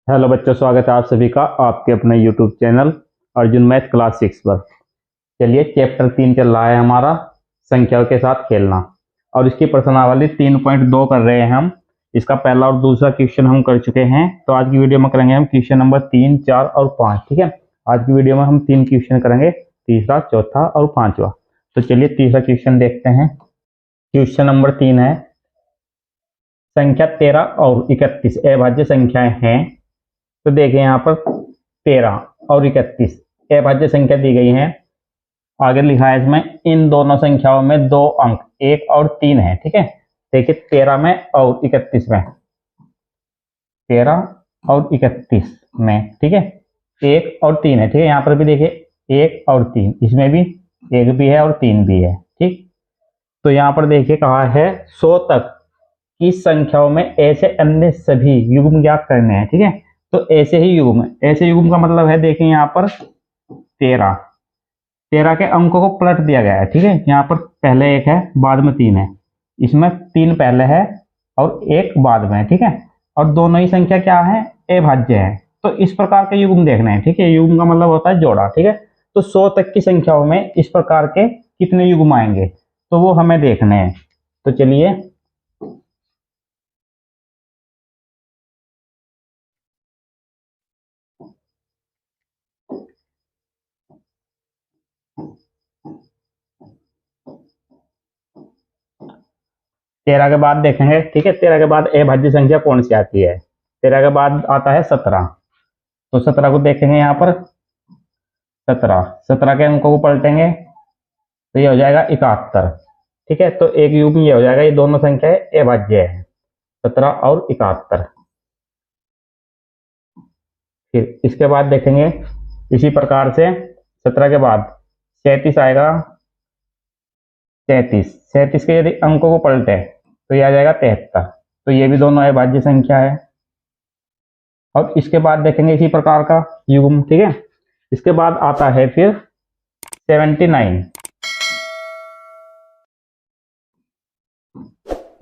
Hello बच्चों, स्वागत है आप सभी का आपके अपने YouTube channel Arjun math class 6 पर। चलिए, चैप्टर 3 चल रहा है हमारा, संख्याओं के साथ खेलना। और इसकी प्रश्नावली 3.2 कर रहे हैं हम। इसका पहला और दूसरा क्वेश्चन हम कर चुके हैं। तो आज की वीडियो में करेंगे हम क्वेश्चन नंबर 3, 4 और 5। ठीक है, आज की वीडियो में हम 3 क्वेश्चन करेंगे, तीसरा, चौथा और पांचवा। तो चलिए तीसरा क्वेश्चन देखते हैं। क्वेश्चन नंबर 3 है, संख्या 13 और 31 अभाज्य संख्याएं हैं। तो देखिए यहाँ पर 13 और 31 अभाज्य संख्या दी गई है। आगे लिखा है इसमें इन दोनों संख्याओं में दो अंक 1 और 3 है। ठीक है, देखिए 13 में और 31 में, 13 और 31 में, ठीक है, 1 और 3 है। ठीक है, यहाँ पर भी देखिए 1 और 3, इसमें भी 1 भी है और 3 भी है। ठीक, तो यहाँ पर देखिए कहा है 100 तक की संख्याओं में ऐसे अन्य सभी युग्म ज्ञात करने हैं। ठीक है, तो ऐसे ही युग्म, ऐसे युग्म का मतलब है, देखिए यहाँ पर 13 के अंकों को पलट दिया गया है। ठीक है, यहाँ पर पहले 1 है, बाद में 3 है, इसमें 3 पहले है और 1 बाद में है। ठीक है, और दोनों ही संख्या क्या है, अभाज्य है। तो इस प्रकार के युग्म देखने हैं। ठीक है, युग्म का मतलब होता है जोड़ा। ठीक है, तो 100 तक की संख्याओं में इस प्रकार के कितने युग्म आएंगे, तो वो हमें देखने हैं। तो चलिए तेरह के बाद देखेंगे। ठीक है, 13 के बाद अभाज्य संख्या कौन सी आती है। 13 के बाद आता है 17। तो 17 को देखेंगे यहाँ पर, 17 के अंकों को पलटेंगे तो ये हो जाएगा 71। ठीक है, तो एक युग्म ये हो जाएगा, ये दोनों संख्याएं अभाज्य है, 17 और 71। फिर इसके बाद देखेंगे इसी प्रकार से 17 के बाद 37 आएगा। 37 के यदि अंकों को पलटे तो ये आ जाएगा 73। तो ये भी दोनों अभाज्य संख्या है। और इसके बाद देखेंगे इसी प्रकार का युग्म। ठीक है, इसके बाद आता है फिर 79।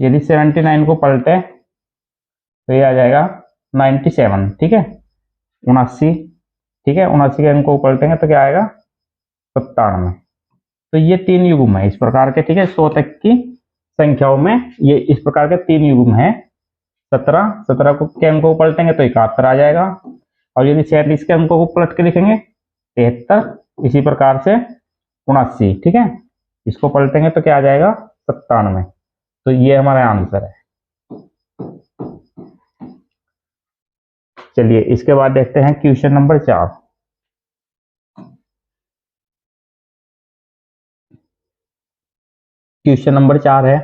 यदि 79 को पलटे तो ये आ जाएगा 97। ठीक है, 79। ठीक है, 79 के अंक को पलटेंगे तो क्या आएगा, 97। तो ये 3 युग्म है इस प्रकार के। ठीक है, 100 तक की संख्याओं में ये इस प्रकार के 3 युग्म है। 17 को के अंकों को पलटेंगे तो 71 आ जाएगा। और यदि 37 के अंकों को पलट के लिखेंगे 73। इसी प्रकार से 79। ठीक है, इसको पलटेंगे तो क्या आ जाएगा, 97। तो ये हमारा आंसर है। चलिए इसके बाद देखते हैं क्वेश्चन नंबर 4। क्वेश्चन नंबर 4 है,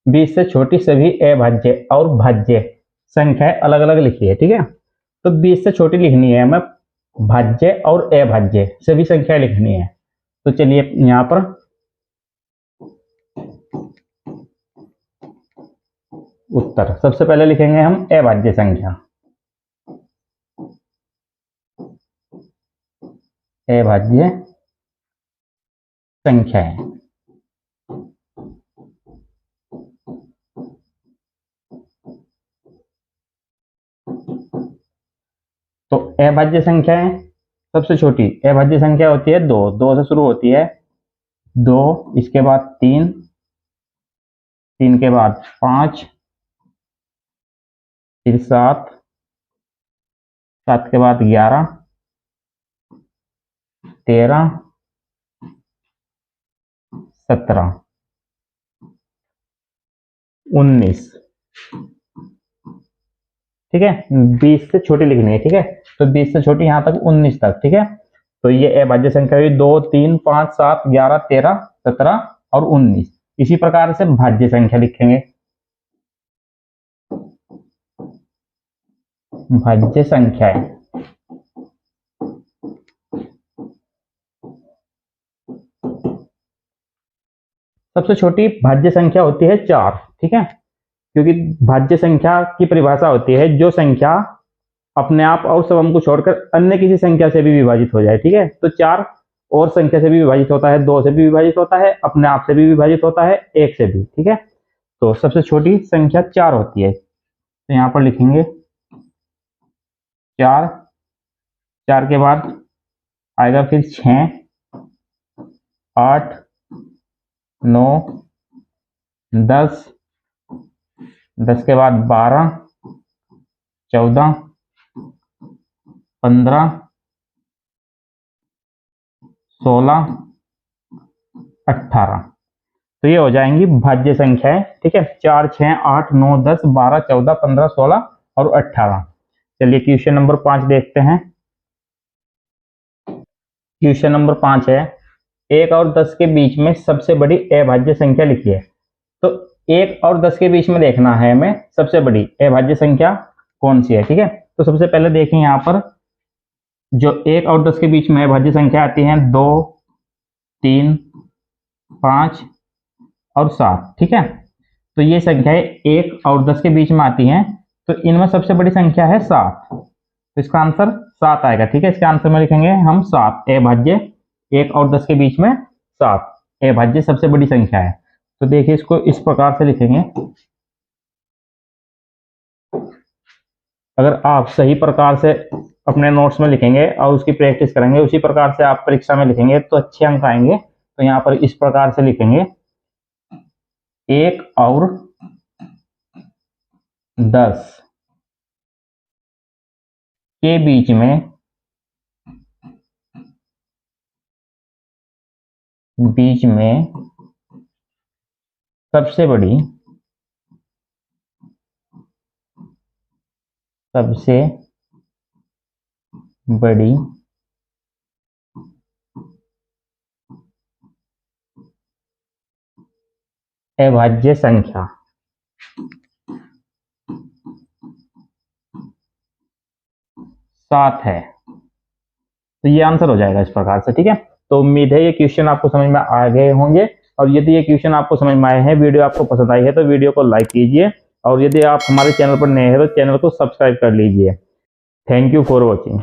20 से छोटी सभी अभाज्य और भाज्य संख्याएं अलग अलग लिखी है। ठीक है, तो 20 से छोटी लिखनी है हमें, भाज्य और अभाज्य सभी संख्याएं लिखनी है। तो चलिए यहां पर उत्तर सबसे पहले लिखेंगे हम अभाज्य संख्या, अभाज्य संख्याएं। तो अभाज्य संख्याएं सबसे छोटी अभाज्य संख्या होती है 2, 2 से शुरू होती है, 2, इसके बाद 3, 3 के बाद 5, फिर 7, 7 के बाद 11, 13, 17, 19। ठीक है, 20 से छोटी लिखनी है। ठीक है, तो 20 से छोटी यहां तक 19 तक। ठीक है, तो ये अभाज्य संख्या हुई 2, 3, 5, 7, 11, 13, 17 और 19। इसी प्रकार से भाज्य संख्या लिखेंगे, भाज्य संख्याएं। सबसे छोटी भाज्य संख्या होती है 4। ठीक है, क्योंकि भाज्य संख्या की परिभाषा होती है जो संख्या अपने आप और समम को छोड़कर अन्य किसी संख्या से भी विभाजित हो जाए। ठीक है, तो 4 और संख्या से भी विभाजित होता है, 2 से भी विभाजित होता है, अपने आप से भी विभाजित होता है, 1 से भी। ठीक है, तो सबसे छोटी संख्या 4 होती है। तो यहाँ पर लिखेंगे 4, 4 के बाद आएगा फिर 6, 8, 9, 10, 10 के बाद 12, 14, 15, 16, 18। तो ये हो जाएंगी भाज्य संख्याएं, ठीक है। 4, 6, 8, 9, 10, 12, 14, 15, 16 और 18। चलिए क्वेश्चन नंबर 5 देखते हैं। क्वेश्चन नंबर 5 है, 1 और 10 के बीच में सबसे बड़ी अभाज्य संख्या लिखिए। तो 1 और 10 के बीच में देखना है हमें सबसे बड़ी अभाज्य संख्या कौन सी है, ठीक है। तो सबसे पहले देखें यहाँ पर जो 1 और 10 के बीच में अभाज्य संख्या आती है 2, 3, 5 और 7, ठीक है। तो ये संख्याएं 1 और 10 के बीच में आती हैं, तो इनमें सबसे बड़ी संख्या है 7। तो इसका आंसर 7 आएगा, ठीक है। इसके आंसर में लिखेंगे हम 7। अभाज्य 1 और 10 के बीच में 7 अभाज्य सबसे बड़ी संख्या है। तो देखिए इसको इस प्रकार से लिखेंगे। अगर आप सही प्रकार से अपने नोट्स में लिखेंगे और उसकी प्रैक्टिस करेंगे, उसी प्रकार से आप परीक्षा में लिखेंगे तो अच्छे अंक आएंगे। तो यहाँ पर इस प्रकार से लिखेंगे 1 और 10 के बीच में सबसे बड़ी अभाज्य संख्या सात है। तो ये आंसर हो जाएगा इस प्रकार से, ठीक है। तो उम्मीद है ये क्वेश्चन आपको समझ में आ गए होंगे, और यदि ये क्वेश्चन आपको समझ में आए हैं, वीडियो आपको पसंद आई है तो वीडियो को लाइक कीजिए, और यदि आप हमारे चैनल पर नए हैं तो चैनल को सब्सक्राइब कर लीजिए। Thank you for watching.